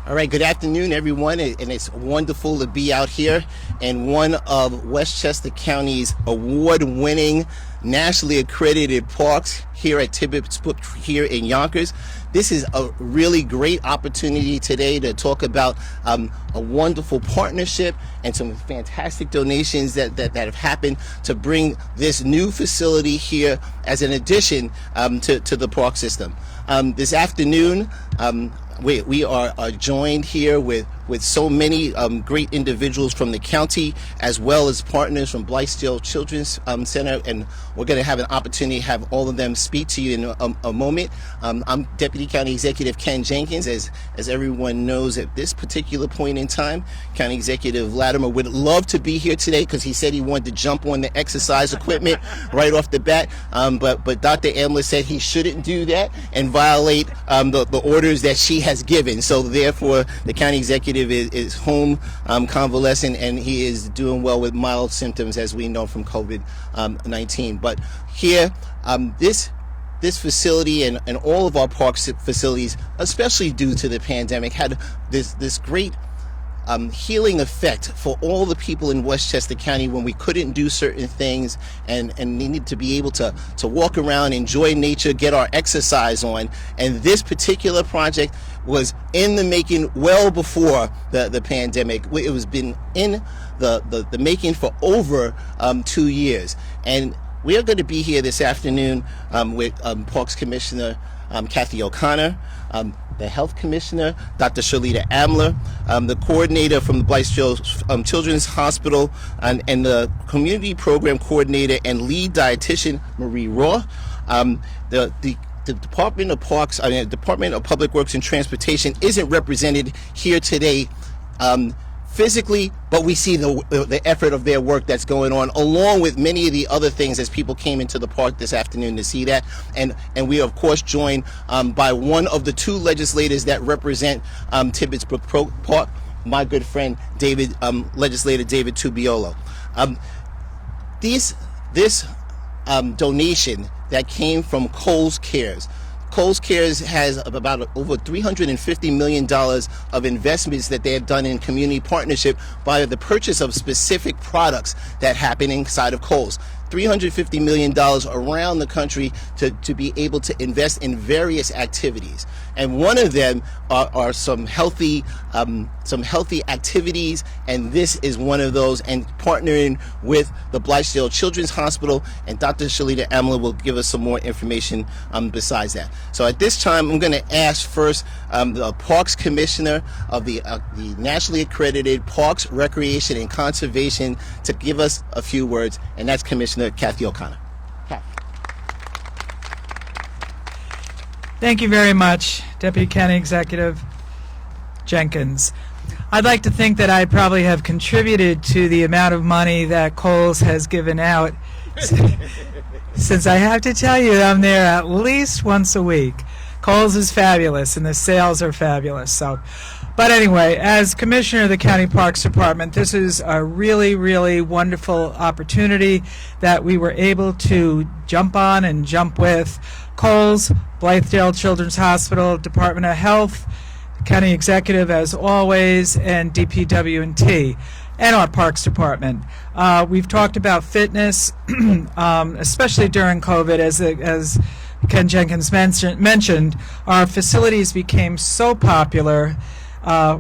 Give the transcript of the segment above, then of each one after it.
All right, good afternoon, everyone, and it's wonderful to be out here in one of Westchester County's award-winning, nationally accredited parks here at Tibbetts Brook here in Yonkers. This is a really great opportunity today to talk about a wonderful partnership and some fantastic donations that have happened to bring this new facility here as an addition to the park system. This afternoon, we are joined here with so many great individuals from the county, as well as partners from Blythedale Children's Center, and we're going to have an opportunity to have all of them speak to you in a moment. I'm Deputy County Executive Ken Jenkins. As everyone knows, at this particular point in time, County Executive Latimer would love to be here today because he said he wanted to jump on the exercise equipment right off the bat, but Dr. Amler said he shouldn't do that and violate the orders that she has given. So therefore, the county executive is home convalescing, and he is doing well with mild symptoms, as we know from COVID-19. But here, this facility and all of our park facilities, especially due to the pandemic, had this great healing effect for all the people in Westchester County when we couldn't do certain things and needed to be able to walk around, enjoy nature, get our exercise on. And this particular project was in the making well before the pandemic. It was been in the making for over 2 years. And we are going to be here this afternoon with Parks Commissioner Kathy O'Connor, the Health Commissioner, Dr. Shalita Amler, the coordinator from the Blythedale Children's Hospital, and the Community Program Coordinator and Lead Dietitian, Marie Raw. The Department of Parks, Department of Public Works and Transportation isn't represented here today physically, but we see the effort of their work that's going on, along with many of the other things as people came into the park this afternoon to see that. And we are, of course, joined by one of the two legislators that represent Tibbetts Brook Park, my good friend Legislator David Tubiolo. This donation that came from Kohl's Cares. Kohl's Cares has about over $350 million of investments that they have done in community partnership by the purchase of specific products that happen inside of Kohl's. $350 million around the country to be able to invest in various activities. And one of them are some healthy activities, and this is one of those, and partnering with the Blythedale Children's Hospital, and Dr. Shalita Amler will give us some more information besides that. So at this time, I'm going to ask first the Parks Commissioner of the nationally accredited Parks, Recreation, and Conservation to give us a few words, and that's Commissioner Kathy O'Connor. Thank you very much, Deputy County Executive Jenkins. I'd like to think that I probably have contributed to the amount of money that Kohl's has given out, since I have to tell you I'm there at least once a week. Kohl's is fabulous, and the sales are fabulous. But anyway, as Commissioner of the County Parks Department, this is a really, really wonderful opportunity that we were able to jump on and jump with. Kohl's, Blythedale Children's Hospital, Department of Health, County Executive as always, and DPW&T, and our Parks Department. We've talked about fitness, especially during COVID, as Ken Jenkins mentioned. Our facilities became so popular.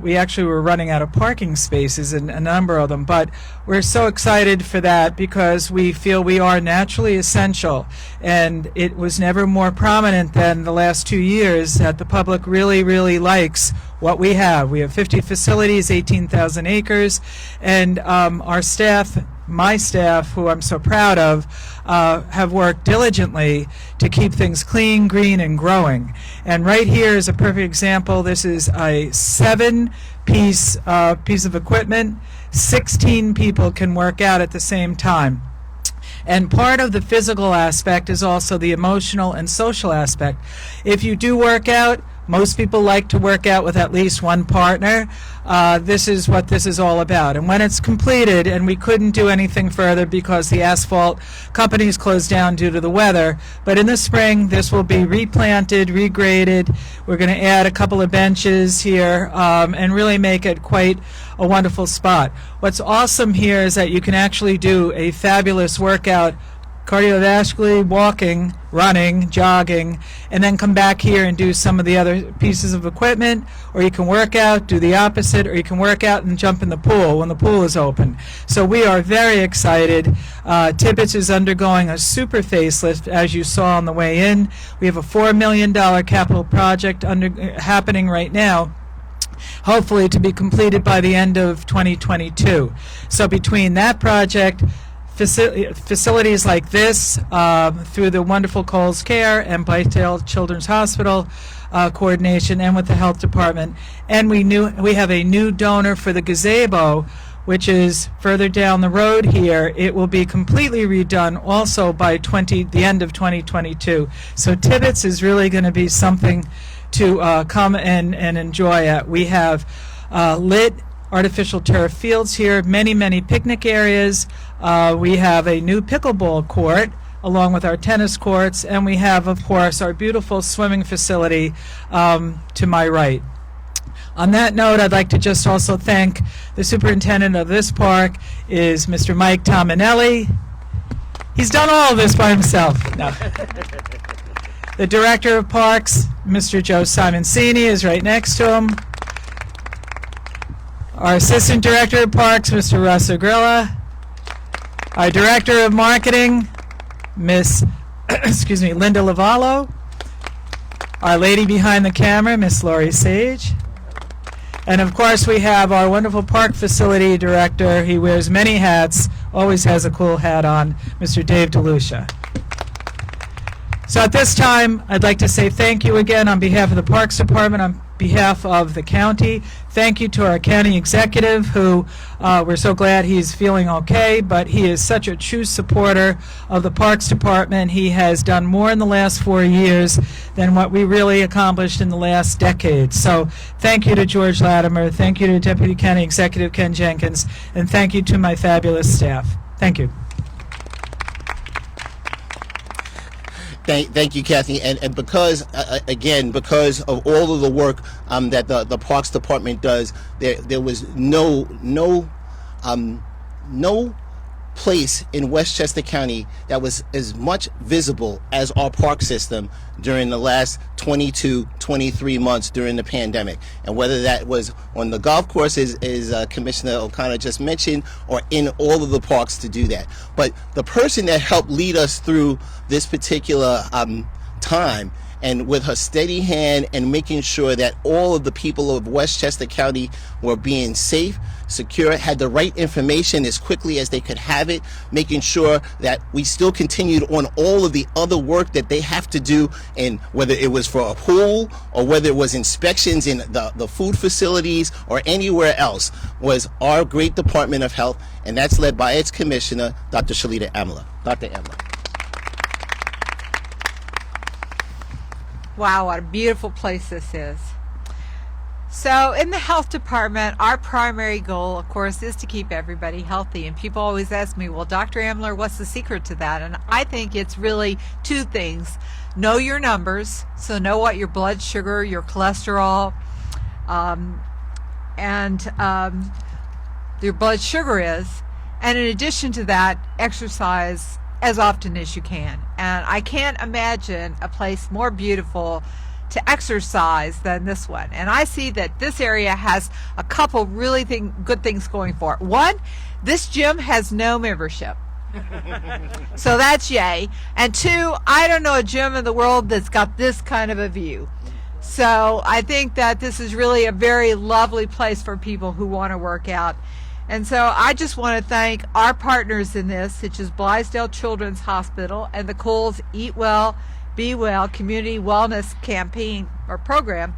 We actually were running out of parking spaces in a number of them, but we're so excited for that because we feel we are naturally essential, and it was never more prominent than the last 2 years that the public really, really likes what we have. We have 50 facilities, 18,000 acres, and our staff, my staff, who I'm so proud of, have worked diligently to keep things clean, green, and growing. And right here is a perfect example. This is a 7-piece piece of equipment. 16 people can work out at the same time. And part of the physical aspect is also the emotional and social aspect. If you do work out, Most people like to work out with at least one partner. This is what this is all about. And when it's completed, and we couldn't do anything further because the asphalt companies closed down due to the weather, but in the spring this will be replanted, regraded. We're going to add a couple of benches here and really make it quite a wonderful spot. What's awesome here is that you can actually do a fabulous workout, cardiovascularly, walking, running, jogging, and then come back here and do some of the other pieces of equipment, or you can work out, do the opposite, or you can work out and jump in the pool when the pool is open. So we are very excited. Tibbetts is undergoing a super facelift, as you saw on the way in. We have a $4 million capital project happening right now, hopefully to be completed by the end of 2022. So between that project, facilities like this, through the wonderful Coles Care and Blythedale Children's Hospital coordination, and with the health department, and we have a new donor for the gazebo, which is further down the road here. It will be completely redone also by the end of 2022. So Tibbetts is really going to be something to come and enjoy at. We have lit artificial turf fields here, many picnic areas. We have a new pickleball court along with our tennis courts, and we have, of course, our beautiful swimming facility to my right. On that note, I'd like to just also thank the superintendent of this park is Mr. Mike Tominelli. He's done all of this by himself. No. The director of parks, Mr. Joe Simoncini, is right next to him. Our assistant director of parks, Mr. Russ Agrilla. Our director of marketing, Miss Linda Lavallo. Our lady behind the camera, Miss Lori Sage. And of course we have our wonderful park facility director. He wears many hats, always has a cool hat on, Mr. Dave DeLucia. So at this time, I'd like to say thank you again on behalf of the Parks Department, on behalf of the county. Thank you to our county executive, who we're so glad he's feeling okay, but he is such a true supporter of the Parks Department. He has done more in the last 4 years than what we really accomplished in the last decade. So thank you to George Latimer, thank you to Deputy County Executive Ken Jenkins, and thank you to my fabulous staff. Thank you. Thank you, Kathy. And because, again, because of all of the work that the Parks Department does, there was no place in Westchester County that was as much visible as our park system during the last 22, 23 months during the pandemic. And whether that was on the golf courses, as Commissioner O'Connor just mentioned, or in all of the parks to do that. But the person that helped lead us through this particular time, and with her steady hand and making sure that all of the people of Westchester County were being safe, secure, had the right information as quickly as they could have it, making sure that we still continued on all of the other work that they have to do, and whether it was for a pool or whether it was inspections in the food facilities or anywhere else, was our great Department of Health, and that's led by its commissioner, Dr. Shalita Amla. Dr. Amla. Wow, what a beautiful place this is. So in the health department, our primary goal, of course, is to keep everybody healthy. And people always ask me, well, Dr. Amler, what's the secret to that? And I think it's really two things. Know your numbers, so know what your blood sugar, your cholesterol, and your blood sugar is. And in addition to that, exercise as often as you can. And I can't imagine a place more beautiful to exercise than this one. And I see that this area has a couple really good things going for it. One, this gym has no membership. So that's yay. And two, I don't know a gym in the world that's got this kind of a view. So I think that this is really a very lovely place for people who want to work out. And so I just want to thank our partners in this, such as Blythedale Children's Hospital and the Coles Eat Well, Be Well Community Wellness Campaign or program,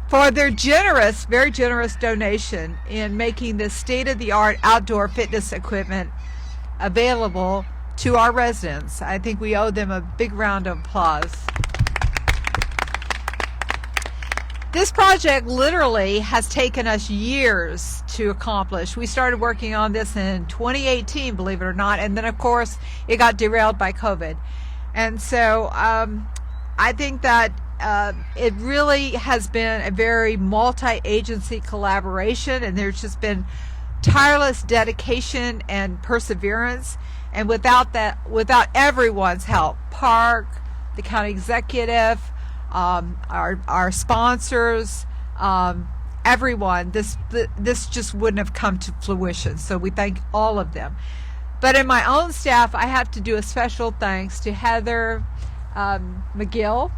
for their generous, very generous donation in making this state-of-the-art outdoor fitness equipment available to our residents. I think we owe them a big round of applause. This project literally has taken us years to accomplish. We started working on this in 2018, believe it or not, and then of course it got derailed by COVID. And so I think that it really has been a very multi-agency collaboration, and there's just been tireless dedication and perseverance. And without everyone's help, Park, the county executive, our sponsors, everyone, this just wouldn't have come to fruition. So we thank all of them. But in my own staff, I have to do a special thanks to Heather McGill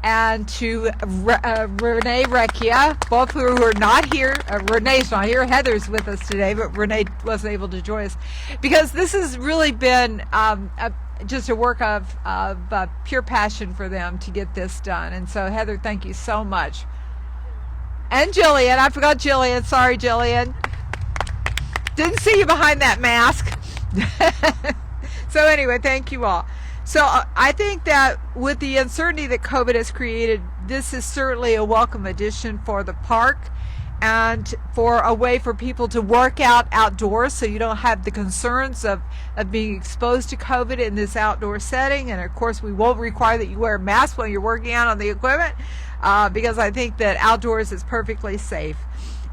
and to Renee Recchia, both who are not here. Renee's not here. Heather's with us today, but Renee wasn't able to join us because this has really been just a work of pure passion for them to get this done. And so, Heather, thank you so much. And Jillian. I forgot Jillian. Sorry, Jillian. Didn't see you behind that mask. So anyway, thank you all. So I think that with the uncertainty that COVID has created, this is certainly a welcome addition for the park and for a way for people to work out outdoors so you don't have the concerns of being exposed to COVID in this outdoor setting. And of course, we won't require that you wear a mask when you're working out on the equipment because I think that outdoors is perfectly safe.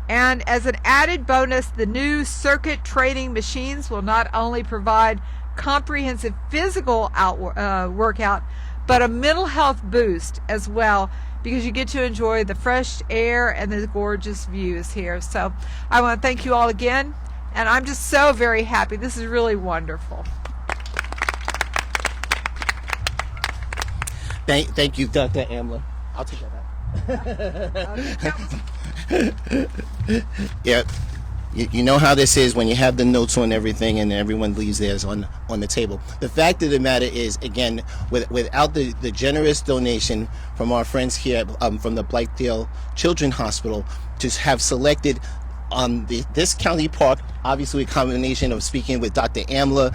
And as an added bonus, the new circuit training machines will not only provide comprehensive physical workout, but a mental health boost as well, because you get to enjoy the fresh air and the gorgeous views here. So I want to thank you all again, and I'm just so very happy. This is really wonderful. Thank you, Dr. Amler. I'll take that out. Yeah. You know how this is when you have the notes on everything and everyone leaves theirs on the table. The fact of the matter is, again, without the generous donation from our friends here from the Blythedale Children's Hospital to have selected this county park, obviously a combination of speaking with Dr. Amler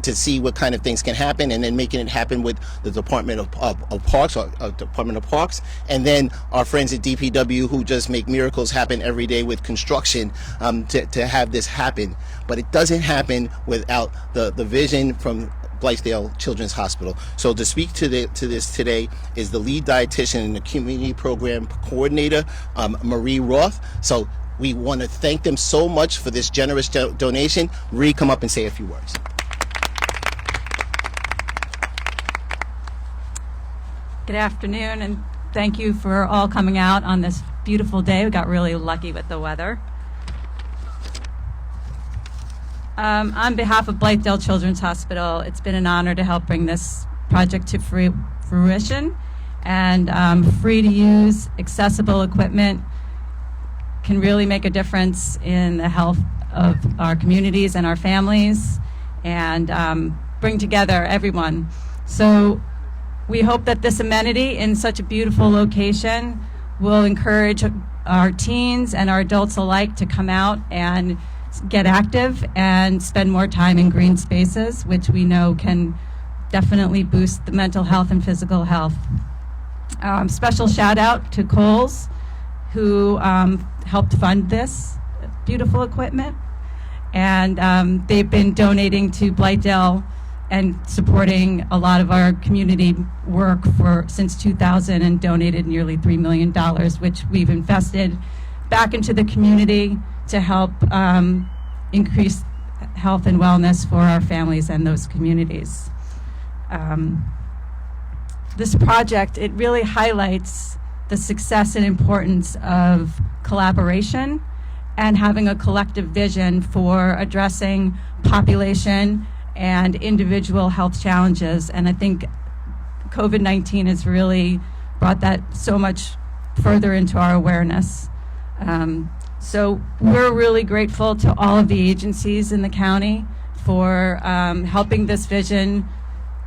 to see what kind of things can happen, and then making it happen with the Department of Parks, or Department of Parks, and then our friends at DPW who just make miracles happen every day with construction to have this happen. But it doesn't happen without the vision from Blythedale Children's Hospital. So to speak to this today is the lead dietitian and the community program coordinator, Marie Roth. So we want to thank them so much for this generous donation. Marie, come up and say a few words. Good afternoon, and thank you for all coming out on this beautiful day. We got really lucky with the weather. On behalf of Blythedale Children's Hospital, it's been an honor to help bring this project to fruition, and free to use, accessible equipment can really make a difference in the health of our communities and our families, and bring together everyone. So we hope that this amenity in such a beautiful location will encourage our teens and our adults alike to come out and get active and spend more time in green spaces, which we know can definitely boost the mental health and physical health. Special shout out to Kohl's, who helped fund this beautiful equipment, and they've been donating to Blythedale and supporting a lot of our community work since 2000, and donated nearly $3 million, which we've invested back into the community to help increase health and wellness for our families and those communities. This project, it really highlights the success and importance of collaboration and having a collective vision for addressing population and individual health challenges. And I think COVID-19 has really brought that so much further into our awareness. So we're really grateful to all of the agencies in the county for helping this vision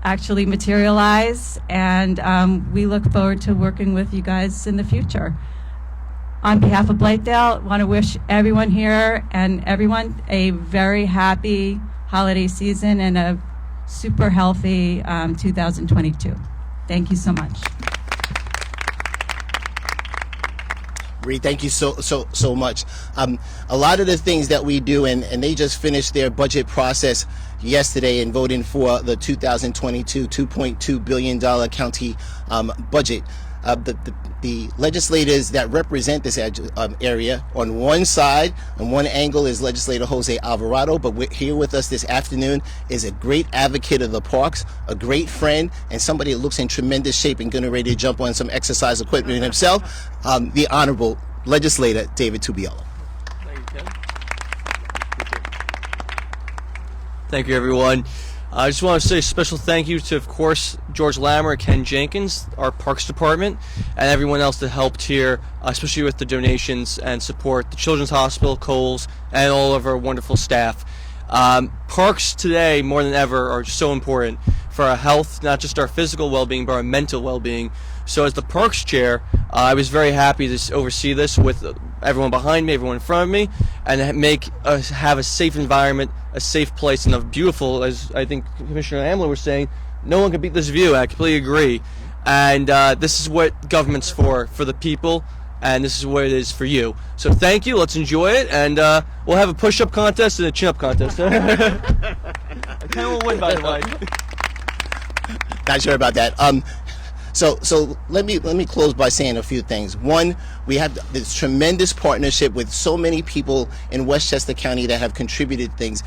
actually materialize, and we look forward to working with you guys in the future. On behalf of Blythedale, I want to wish everyone here and everyone a very happy holiday season and a super healthy 2022. Thank you so much. Bree, thank you so much. A lot of the things that we do, and they just finished their budget process yesterday and voting for the 2022 $2.2 billion county budget. The legislators that represent this area, on one side, on one angle, is legislator Jose Alvarado, but here with us this afternoon is a great advocate of the parks, a great friend, and somebody that looks in tremendous shape and getting ready to jump on some exercise equipment himself, the Honorable Legislator David Tubiello. Thank you, Ken. Thank you, everyone. I just want to say a special thank you to, of course, George Lammer, Ken Jenkins, our Parks Department, and everyone else that helped here, especially with the donations and support, the Children's Hospital, Coles, and all of our wonderful staff. Parks today, more than ever, are so important for our health, not just our physical well-being, but our mental well-being. So as the Parks Chair, I was very happy to oversee this with everyone behind me, everyone in front of me, and make us have a safe environment, a safe place, and a beautiful, as I think Commissioner Amler was saying, no one can beat this view. I completely agree. And this is what government's for the people, and this is what it is for you. So thank you. Let's enjoy it, and we'll have a push-up contest and a chin-up contest. I kind of will win, by the way. Not sure about that. So let me close by saying a few things. One, we have this tremendous partnership with so many people in Westchester County that have contributed things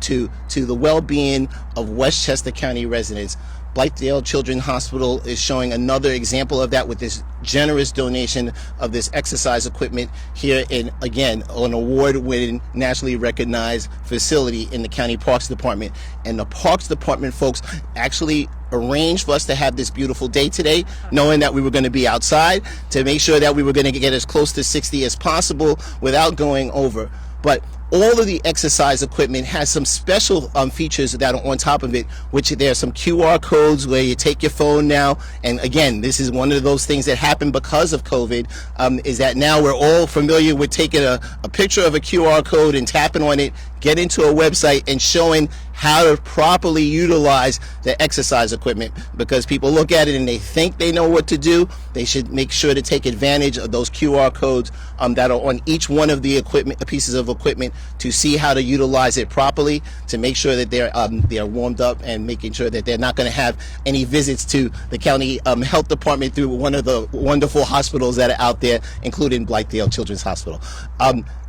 to the well-being of Westchester County residents. Blythedale Children's Hospital is showing another example of that with this generous donation of this exercise equipment here in, again, an award-winning, nationally recognized facility in the County Parks Department. And the Parks Department folks actually arranged for us to have this beautiful day today, knowing that we were going to be outside, to make sure that we were going to get as close to 60 as possible without going over. But all of the exercise equipment has some special features that are on top of it, which there are some QR codes where you take your phone now. And again, this is one of those things that happened because of COVID, is that now we're all familiar with taking a picture of a QR code and tapping on it, get into a website and showing how to properly utilize the exercise equipment, because people look at it and they think they know what to do. They should make sure to take advantage of those QR codes that are on each one of the pieces of equipment, to see how to utilize it properly, to make sure that they're warmed up, and making sure that they're not going to have any visits to the county health department through one of the wonderful hospitals that are out there, including Blythedale Children's Hospital.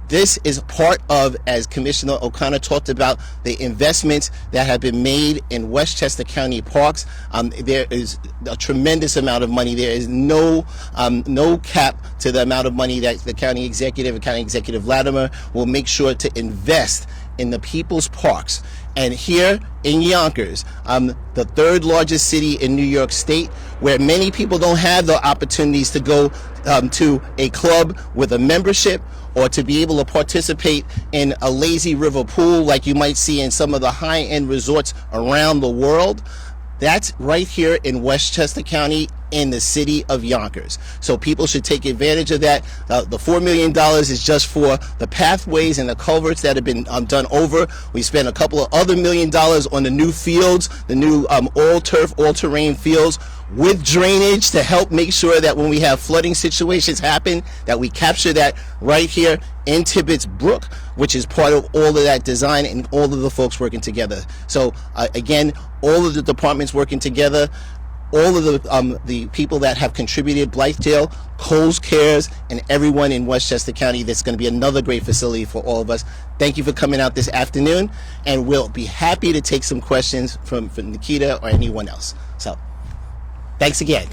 This is part of, as Commissioner O'Connor talked about, the investments that have been made in Westchester County parks. There is a tremendous amount of money. There is no cap to the amount of money that the County Executive Latimer will make sure to invest in the people's parks. And here in Yonkers, the third largest city in New York State, where many people don't have the opportunities to go to a club with a membership, or to be able to participate in a lazy river pool like you might see in some of the high-end resorts around the world. That's right here in Westchester County, in the city of Yonkers. So people should take advantage of that. The $4 million is just for the pathways and the culverts that have been done over. We spent a couple of other $1 million on the new fields, the new all-turf, all-terrain fields, with drainage, to help make sure that when we have flooding situations happen, that we capture that right here in Tibbetts Brook, which is part of all of that design and all of the folks working together. So again, all of the departments working together, all of the people that have contributed, Blythedale, Coles Cares, and everyone in Westchester County. That's going to be another great facility for all of us. Thank you for coming out this afternoon, and we'll be happy to take some questions from Nikita or anyone else. So thanks again.